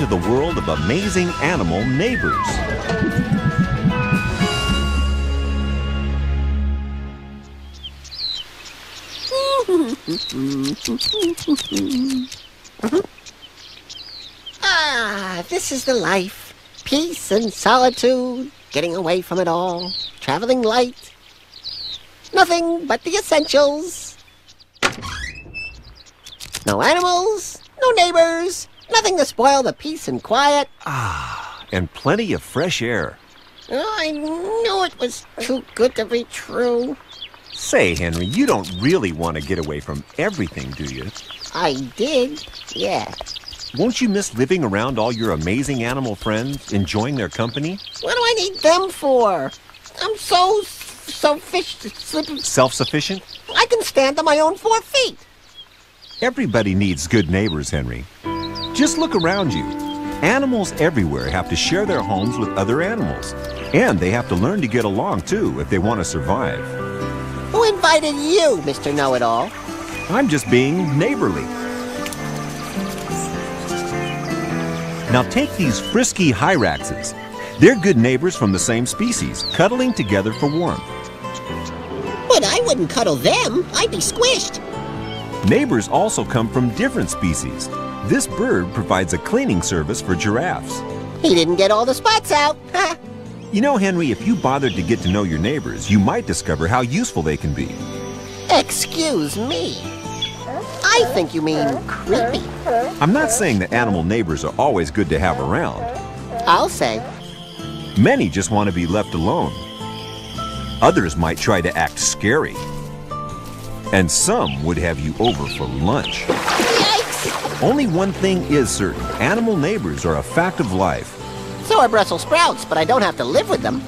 the world of amazing animal neighbors. This is the life. Peace and solitude, getting away from it all, traveling light. Nothing but the essentials. No animals, no neighbors, nothing to spoil the peace and quiet. And plenty of fresh air. I knew it was too good to be true. Say, Henry, you don't really want to get away from everything, do you? I did, yeah. Won't you miss living around all your amazing animal friends, enjoying their company? What do I need them for? I'm so Self-sufficient? I can stand on my own 4 feet. Everybody needs good neighbors, Henry. Just look around you. Animals everywhere have to share their homes with other animals. And they have to learn to get along, too, if they want to survive. Who invited you, Mr. Know-It-All? I'm just being neighborly. Now take these frisky hyraxes. They're good neighbors from the same species, cuddling together for warmth. But I wouldn't cuddle them. I'd be squished. Neighbors also come from different species. This bird provides a cleaning service for giraffes. He didn't get all the spots out. You know, Henry, if you bothered to get to know your neighbors, you might discover how useful they can be. Excuse me. I think you mean creepy. I'm not saying that animal neighbors are always good to have around. I'll say. Many just want to be left alone. Others might try to act scary. And some would have you over for lunch. Yikes! Only one thing is certain. Animal neighbors are a fact of life. So are Brussels sprouts, but I don't have to live with them.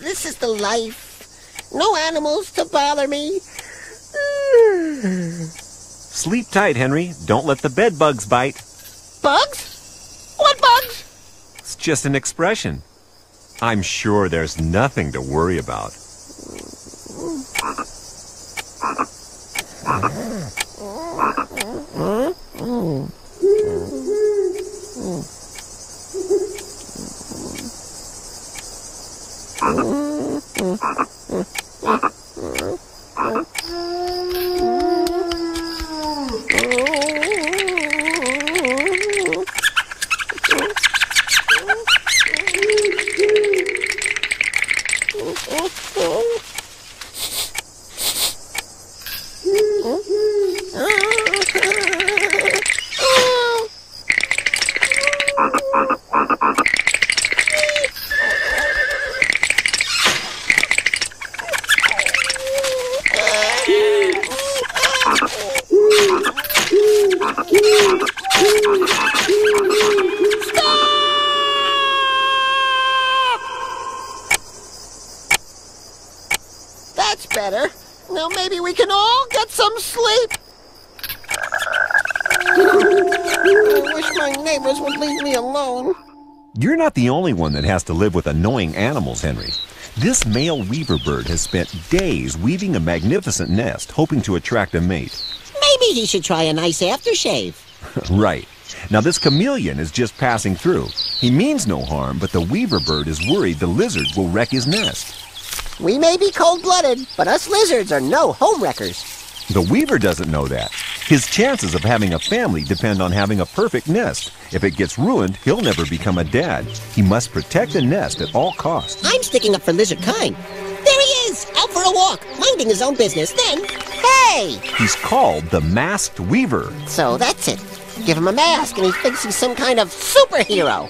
This is the life. No animals to bother me. Sleep tight, Henry. Don't let the bed bugs bite. Bugs? What bugs? It's just an expression. I'm sure there's nothing to worry about. That's better. Now maybe we can all get some sleep. I wish my neighbors would leave me alone. You're not the only one that has to live with annoying animals, Henry. This male weaver bird has spent days weaving a magnificent nest, hoping to attract a mate. Maybe he should try a nice aftershave. Right. Now this chameleon is just passing through. He means no harm, but the weaver bird is worried the lizard will wreck his nest. We may be cold-blooded, but us lizards are no home wreckers. The weaver doesn't know that. His chances of having a family depend on having a perfect nest. If it gets ruined, he'll never become a dad. He must protect the nest at all costs. I'm sticking up for lizard kind. There he is, out for a walk, minding his own business. Then Hey! He's called the Masked Weaver. So that's it. Give him a mask and he thinks he's some kind of superhero.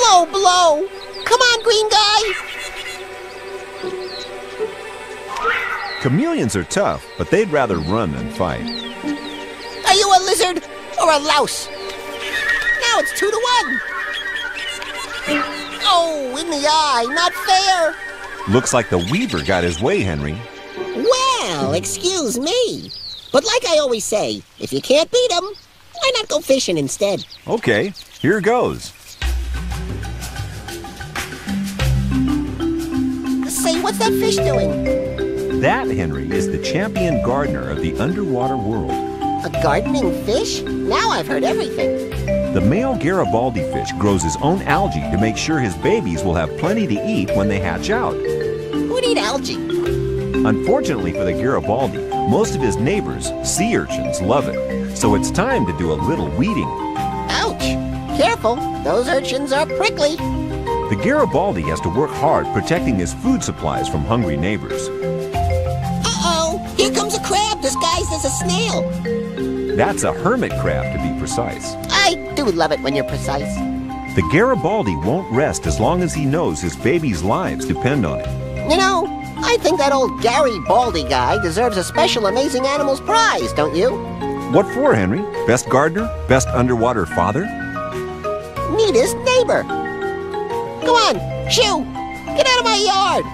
Low blow! Come on, green guy! Chameleons are tough, but they'd rather run than fight. Are you a lizard or a louse? Now it's 2-1. Oh, in the eye, not fair. Looks like the Weaver got his way, Henry. Well, excuse me. But like I always say, if you can't beat 'em, why not go fishing instead? Okay, here goes. Say, what's that fish doing? That, Henry, is the champion gardener of the underwater world. A gardening fish? Now I've heard everything. The male Garibaldi fish grows his own algae to make sure his babies will have plenty to eat when they hatch out. Who'd eat algae? Unfortunately for the Garibaldi, most of his neighbors, sea urchins, love it. So it's time to do a little weeding. Ouch! Careful, those urchins are prickly. The Garibaldi has to work hard protecting his food supplies from hungry neighbors. Uh-oh! Here comes a crab disguised as a snail. That's a hermit crab, to be precise. I do love it when you're precise. The Garibaldi won't rest as long as he knows his babies' lives depend on it. You know, I think that old Garibaldi guy deserves a special Amazing Animals prize, don't you? What for, Henry? Best gardener? Best underwater father? Neatest neighbor. Come on, shoo! Get out of my yard!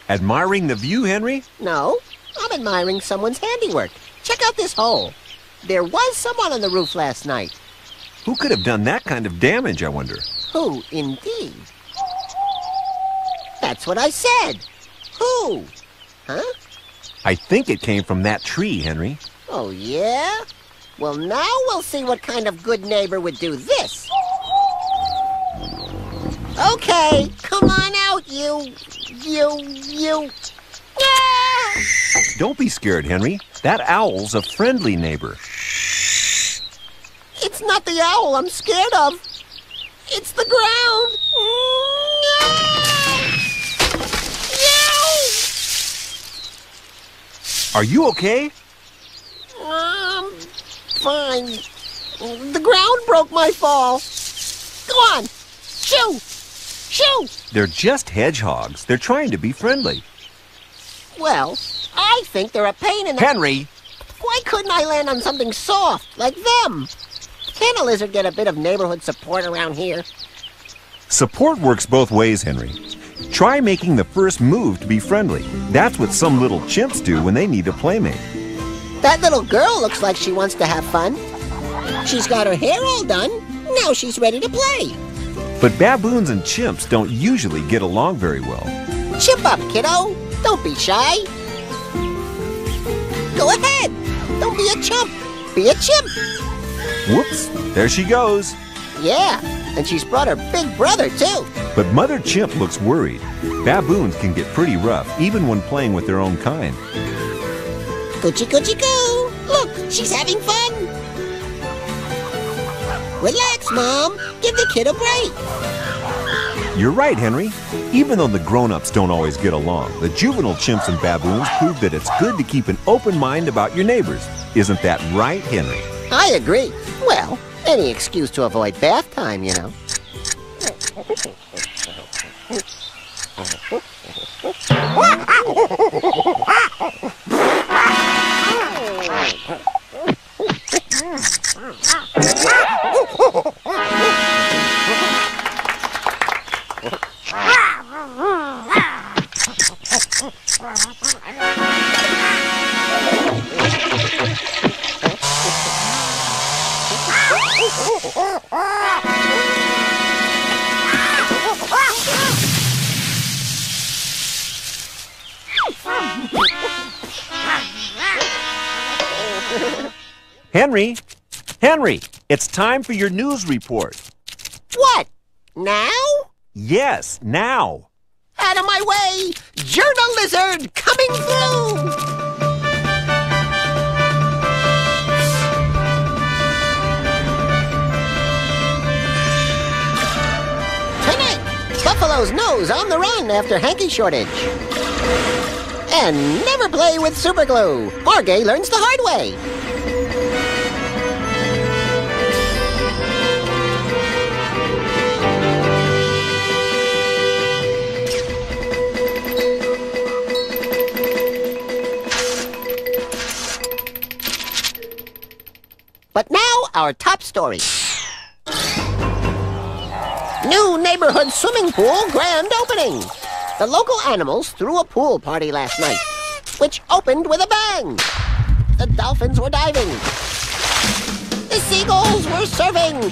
Admiring the view, Henry? No, I'm admiring someone's handiwork. Check out this hole. There was someone on the roof last night. Who could have done that kind of damage, I wonder? Who, indeed? That's what I said. Who? Huh? I think it came from that tree, Henry. Oh, yeah? Well, now we'll see what kind of good neighbor would do this. Okay, come on out, you. Ah! Don't be scared, Henry. That owl's a friendly neighbor. It's not the owl I'm scared of. It's the ground. Are you okay? Fine. The ground broke my fall. Go on. Shoo! Shoo! They're just hedgehogs. They're trying to be friendly. Well, I think they're a pain in the... Henry! Why couldn't I land on something soft, like them? Can a lizard get a bit of neighborhood support around here? Support works both ways, Henry. Try making the first move to be friendly. That's what some little chimps do when they need a playmate. That little girl looks like she wants to have fun. She's got her hair all done. Now she's ready to play. But baboons and chimps don't usually get along very well. Chip up, kiddo. Don't be shy. Go ahead. Don't be a chump. Be a chimp. Whoops, there she goes. Yeah, and she's brought her big brother, too. But Mother Chimp looks worried. Baboons can get pretty rough, even when playing with their own kind. Coochie coochie coo. Look, she's having fun. Relax, Mom. Give the kid a break. You're right, Henry. Even though the grown-ups don't always get along, the juvenile chimps and baboons prove that it's good to keep an open mind about your neighbors. Isn't that right, Henry? I agree. Well, any excuse to avoid bath time, you know. Henry! Henry! It's time for your news report. What? Now? Yes, now. Out of my way! Journal Lizard coming through! Tonight, Buffalo's nose on the run after hanky shortage. And never play with super glue. Margay learns the hard way. But now, our top story. New neighborhood swimming pool grand opening. The local animals threw a pool party last night, which opened with a bang. The dolphins were diving. The seagulls were surfing.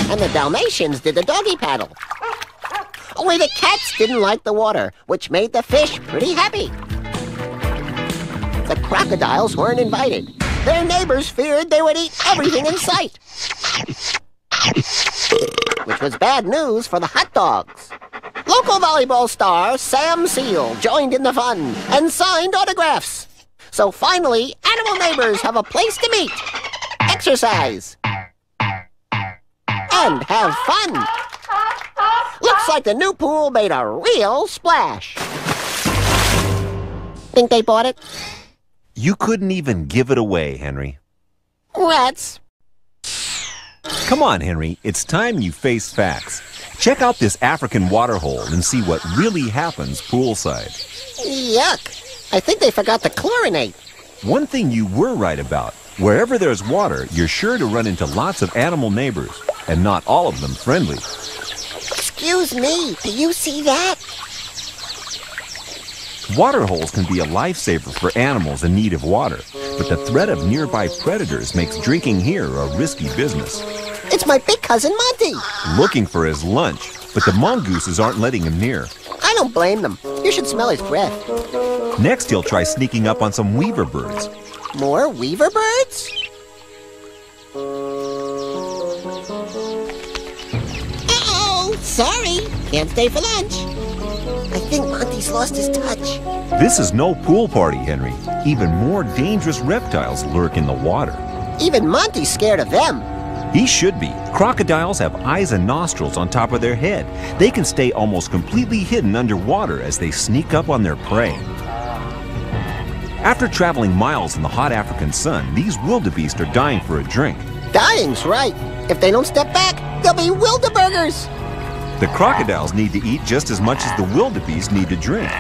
And the Dalmatians did the doggy paddle. Only the cats didn't like the water, which made the fish pretty happy. The crocodiles weren't invited. Their neighbors feared they would eat everything in sight. Which was bad news for the hot dogs. Local volleyball star Sam Seal joined in the fun and signed autographs. So finally, animal neighbors have a place to meet, exercise, and have fun. Looks like the new pool made a real splash. Think they bought it? You couldn't even give it away, Henry. Rats. Come on, Henry. It's time you face facts. Check out this African waterhole and see what really happens poolside. Yuck. I think they forgot to chlorinate. One thing you were right about. Wherever there's water, you're sure to run into lots of animal neighbors, and not all of them friendly. Excuse me, do you see that? Water holes can be a lifesaver for animals in need of water, but the threat of nearby predators makes drinking here a risky business. It's my big cousin Monty. Looking for his lunch, but the mongooses aren't letting him near. I don't blame them. You should smell his breath. Next, he'll try sneaking up on some weaver birds. More weaver birds? Uh-oh, sorry. Can't stay for lunch. I think Monty's lost his touch. This is no pool party, Henry. Even more dangerous reptiles lurk in the water. Even Monty's scared of them. He should be. Crocodiles have eyes and nostrils on top of their head. They can stay almost completely hidden underwater as they sneak up on their prey. After traveling miles in the hot African sun, these wildebeest are dying for a drink. Dying's right. If they don't step back, they'll be wildeburgers. The crocodiles need to eat just as much as the wildebeest need to drink.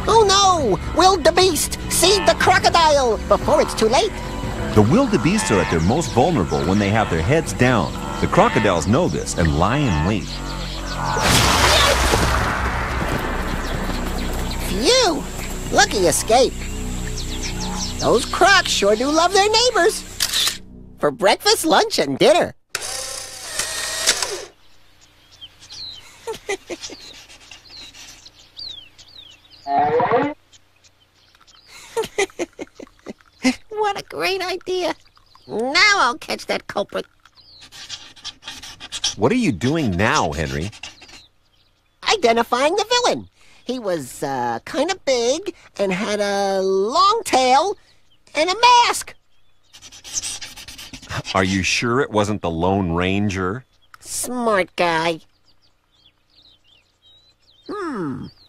Oh no! Wildebeest! Seed the crocodile before it's too late. The wildebeest are at their most vulnerable when they have their heads down. The crocodiles know this and lie in wait. Phew! Lucky escape. Those crocs sure do love their neighbors. For breakfast, lunch, and dinner. What a great idea. Now I'll catch that culprit. What are you doing now, Henry? Identifying the villain. He was kind of big and had a long tail and a mask. Are you sure it wasn't the Lone Ranger? Smart guy.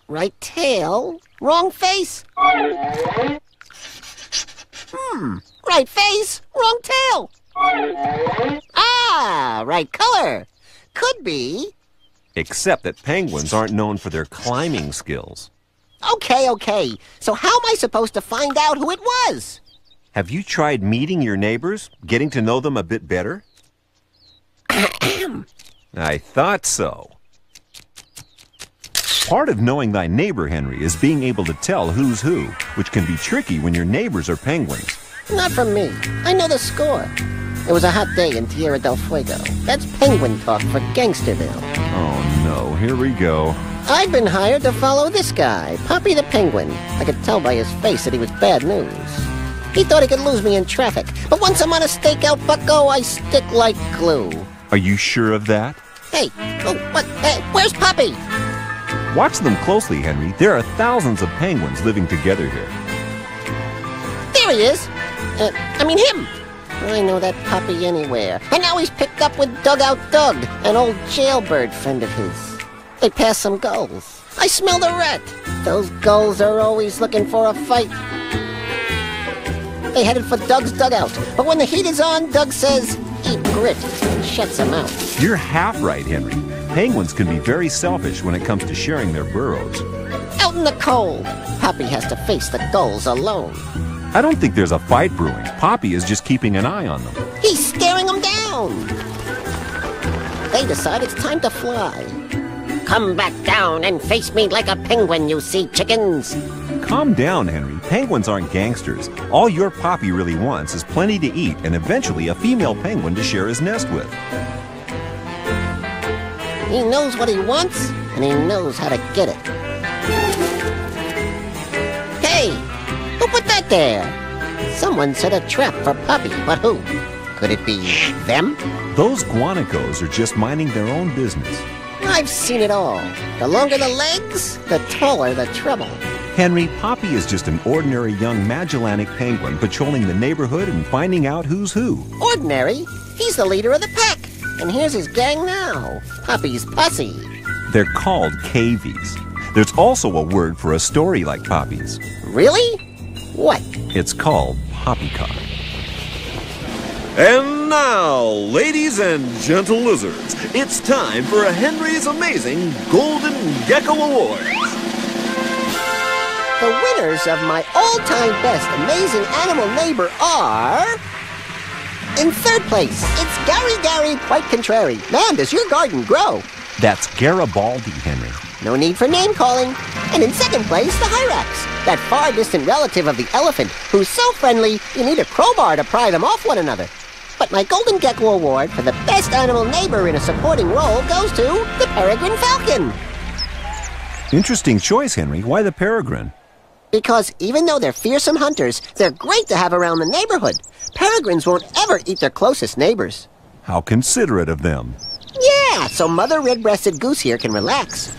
Right tail, wrong face. Right face, wrong tail. Ah, right color. Could be. Except that penguins aren't known for their climbing skills. Okay. So how am I supposed to find out who it was? Have you tried meeting your neighbors, getting to know them a bit better? I thought so. Part of knowing thy neighbor, Henry, is being able to tell who's who, which can be tricky when your neighbors are penguins. Not from me. I know the score. It was a hot day in Tierra del Fuego. That's penguin talk for Gangsterville. Oh no, here we go. I'd been hired to follow this guy, Poppy the Penguin. I could tell by his face that he was bad news. He thought he could lose me in traffic, but once I'm on a stakeout, bucko, I stick like glue. Are you sure of that? Hey, oh, what? Hey, where's Poppy? Watch them closely, Henry. There are thousands of penguins living together here. There he is. I mean him. I know that Poppy anywhere. And now he's picked up with Dugout Doug, an old jailbird friend of his. They passed some gulls. I smelled a rat. Those gulls are always looking for a fight. They headed for Doug's dugout, but when the heat is on, Doug says, "Eat grit," and shuts them out. You're half right, Henry. Penguins can be very selfish when it comes to sharing their burrows. Out in the cold, Poppy has to face the gulls alone. I don't think there's a fight brewing. Poppy is just keeping an eye on them. He's staring them down. They decide it's time to fly. Come back down and face me like a penguin, you sea chickens. Calm down, Henry. Penguins aren't gangsters. All your Poppy really wants is plenty to eat and eventually a female penguin to share his nest with. He knows what he wants, and he knows how to get it. Hey, who put that there? Someone set a trap for Poppy, but who? Could it be them? Those guanacos are just minding their own business. I've seen it all. The longer the legs, the taller the trouble. Henry, Poppy is just an ordinary young Magellanic penguin patrolling the neighborhood and finding out who's who. Ordinary? He's the leader of the pack. And here's his gang now. Poppy's posse. They're called cavies. There's also a word for a story like Poppy's. Really? What? It's called poppycock. And now, ladies and gentle lizards, it's time for Henry's Amazing Golden Gecko Awards. The winners of my all-time best amazing animal neighbor are... In third place, it's Gary quite contrary. Man, does your garden grow? That's Garibaldi, Henry. No need for name-calling. And in second place, the Hyrax, that far-distant relative of the elephant who's so friendly you need a crowbar to pry them off one another. But my Golden Gecko Award for the best animal neighbor in a supporting role goes to the peregrine falcon. Interesting choice, Henry. Why the peregrine? Because even though they're fearsome hunters, they're great to have around the neighborhood. Peregrines won't ever eat their closest neighbors. How considerate of them. Yeah, so Mother Red-Breasted Goose here can relax.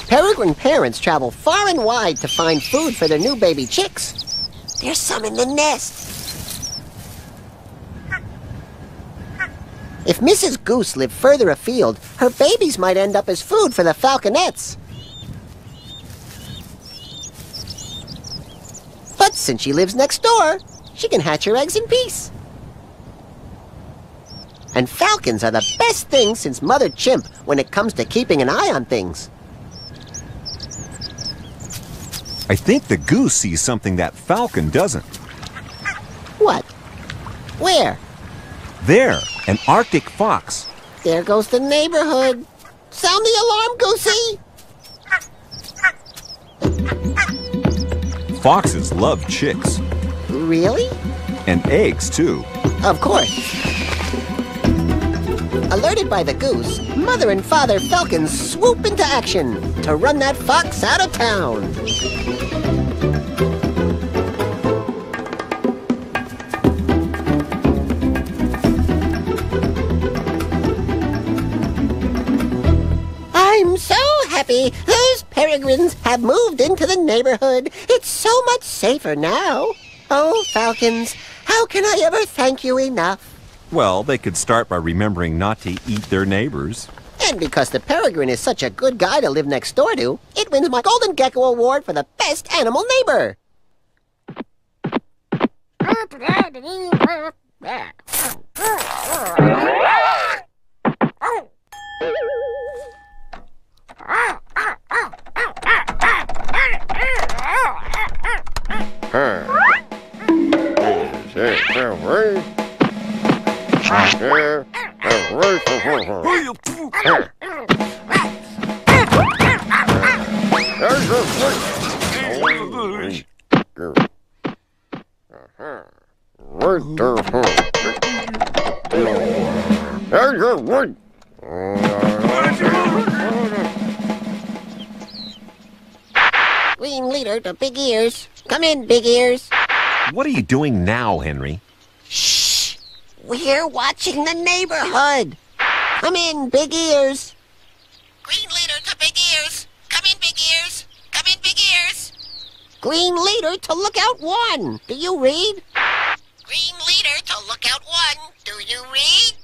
Peregrine parents travel far and wide to find food for their new baby chicks. There's some in the nest. If Mrs. Goose lived further afield, her babies might end up as food for the falconets. But since she lives next door, she can hatch her eggs in peace. And falcons are the best thing since Mother Chimp when it comes to keeping an eye on things. I think the goose sees something that falcon doesn't. What? Where? There, an Arctic fox. There goes the neighborhood. Sound the alarm, Goosey! Foxes love chicks. Really? And eggs, too. Of course. Alerted by the goose, Mother and Father Falcons swoop into action to run that fox out of town. I'm so happy those peregrines have moved into the neighborhood. It's so much safer now. Oh, Falcons, how can I ever thank you enough? Well, they could start by remembering not to eat their neighbors. And because the peregrine is such a good guy to live next door to, it wins my Golden Gecko Award for the best animal neighbor. Green leader to Big Ears. Come in, Big Ears. What are you doing now, Henry? Shh! We're watching the neighborhood. Come in, Big Ears. Green leader to Big Ears. Come in, Big Ears. Come in, Big Ears. Green leader to Lookout 1. Do you read? Green leader to Lookout 1. Do you read?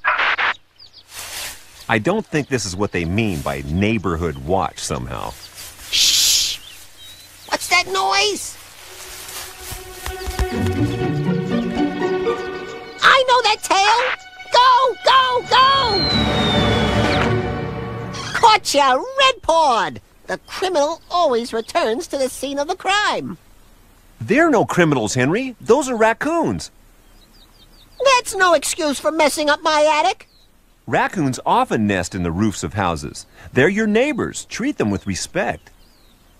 I don't think this is what they mean by neighborhood watch somehow. Shh! What's that noise? I know that tail! Go, go, go! Caught ya, Red Pawed! The criminal always returns to the scene of the crime. They're no criminals, Henry. Those are raccoons. That's no excuse for messing up my attic. Raccoons often nest in the roofs of houses. They're your neighbors. Treat them with respect.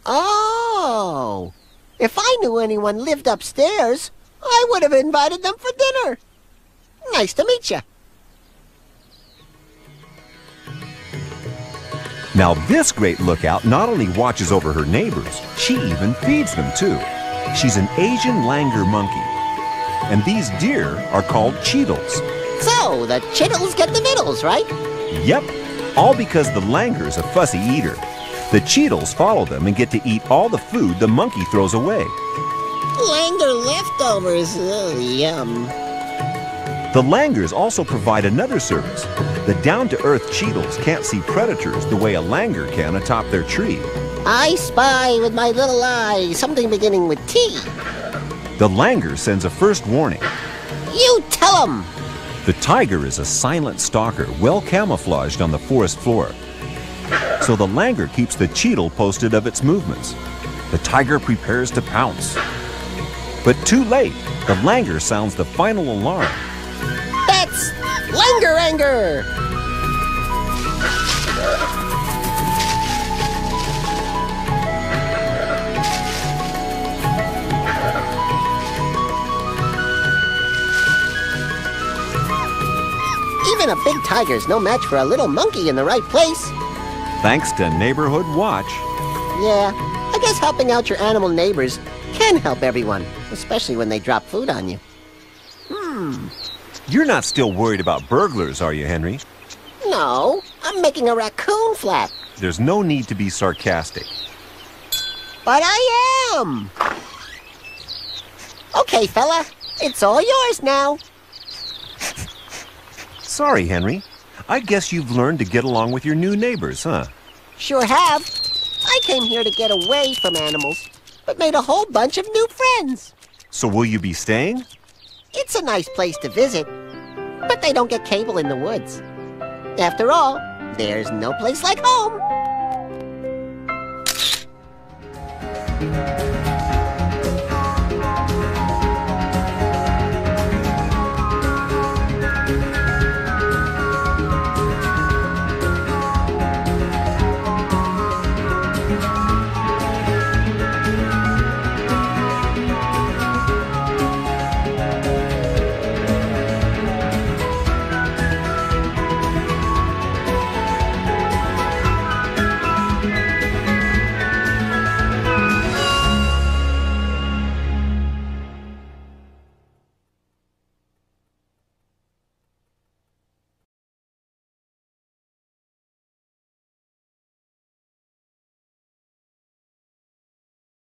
Oh, if I knew anyone lived upstairs, I would have invited them for dinner. Nice to meet you. Now this great lookout not only watches over her neighbors, she even feeds them too. She's an Asian langur monkey. And these deer are called cheetles. So, the chittles get the vittles, right? Yep, all because the langur's a fussy eater. The cheetles follow them and get to eat all the food the monkey throws away. Langur leftovers, yum. The langurs also provide another service. The down-to-earth cheetles can't see predators the way a langur can atop their tree. I spy with my little eye something beginning with T. The langur sends a first warning. You tell 'em! The tiger is a silent stalker, well camouflaged on the forest floor. So the langur keeps the cheetle posted of its movements. The tiger prepares to pounce. But too late, the langur sounds the final alarm. That's langur anger! Even a big tiger's no match for a little monkey in the right place. Thanks to Neighborhood Watch. Yeah, I guess helping out your animal neighbors can help everyone, especially when they drop food on you. You're not still worried about burglars, are you, Henry? No, I'm making a raccoon flap. There's no need to be sarcastic. But I am! Okay, fella, it's all yours now. Sorry, Henry. I guess you've learned to get along with your new neighbors, huh? Sure have. I came here to get away from animals, but made a whole bunch of new friends. So will you be staying? It's a nice place to visit, but they don't get cable in the woods. After all, there's no place like home.